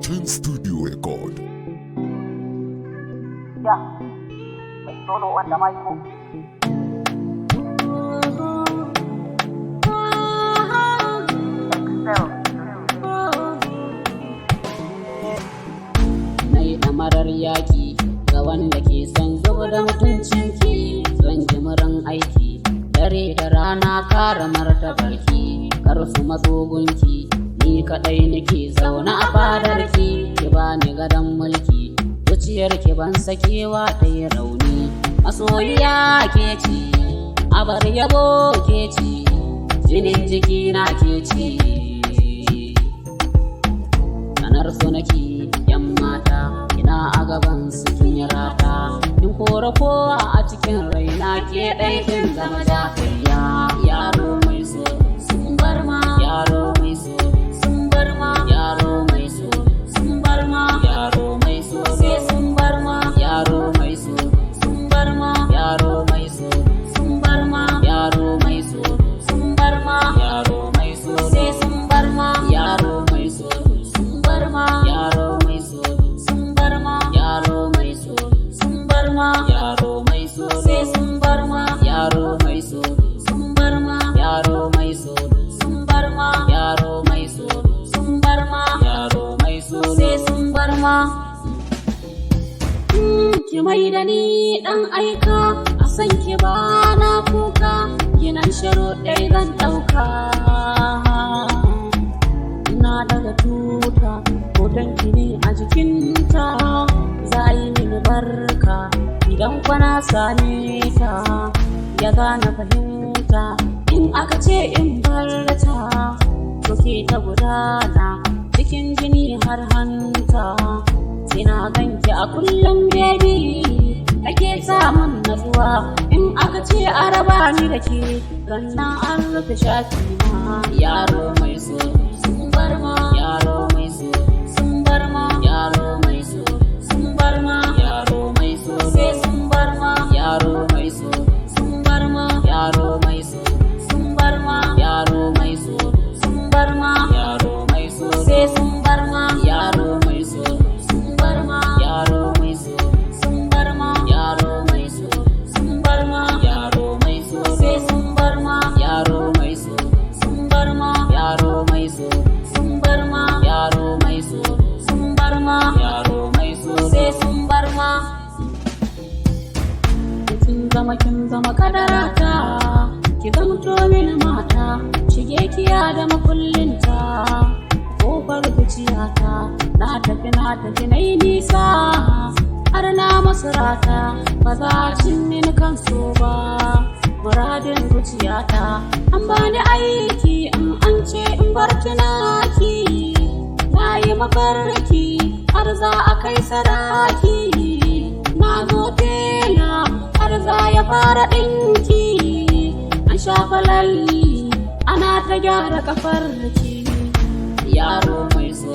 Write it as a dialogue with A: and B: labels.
A: Twin Studio Record.
B: Ya, mai solo wanda Maiko.
C: Mai ɗamarar yaƙi ga wanda ke son zuba da mutuncinki, zan ji muran aiki dare da rana kare martabarki, kar su matso gunki, ni kaɗai nake zaune a fadarki, ki bani gadon mulki, zuciyarki ban sakewa ta yi rauni, masoyiya ke ci, abar yabo ke ci, jinin jikina ke ci. Sanar su nake yan mata, ina a gaban su kin yi rata, in kora kowa a cikin raina ke ɗaikin zama jakayya. Yaro mai so sun bar ma, yaro mai so sun bar ma, yaro mai so sun bar ma, yaro mai so sai sun bar ma, yaro mai so sun bar ma, yaro mai so sun bar ma, yaro mai so sun bar ma, yaro mai so sai sun bar ma, yaro mai so sun bar ma, yaro mai so sun bar ma, yaro mai so sun bar ma, yaro mai so sai sun bar ma, yaro mai so sun bar ma, yaro mai so sun bar ma, yaro mai so sun bar ma, yaro mai so sai sun bar ma. Ki mai da ni ɗan aika, a san ki ba na kuka, kinan sharuɗai zan ɗauka. Na daga tuta, hoton ki ne a jikinta, za a yi mini barka, idan kwana same ta, ya gane fahimta, in aka ce in barta, to ke ta gudana, cikin jini har hanta. Ina ganki a kullum baby, ake samun natsuwa, in aka ce a raba ni da ke, rannan an rufe shafi ma. Yaro mai so sun bar ma, yaro mai so sun bar ma, yaro mai so sun bar ma, yaro mai so sai sun bar ma, yaro mai so sun bar ma, yaro mai so sun bar ma, yaro mai so sun bar ma, yaro mai so sai sun bar ma, yaro mai so sun bar ma, yaro mai so sun bar ma, yaro mai so sun bar ma, yaro mai so sai sun bar ma, yaro mai so sun bar ma, yaro mai so sun bar ma, yaro mai so sun bar ma, yaro mai so sai sun bar ma. Kin zama kadarata, ki zamto mini mata, shige kiya da makullinta, kofar zuciyata, na tafi na yi nisa, har na masarata, ba za a cin mini kan so ba, muradin zuciyata, an bani aiki in an ce in bar tunaki, na yi mafarki har za a kai sadaki, na zo tela har za ya fara ɗinki, an shafa lalli ana ta gyara kafar ki. Yaro mai so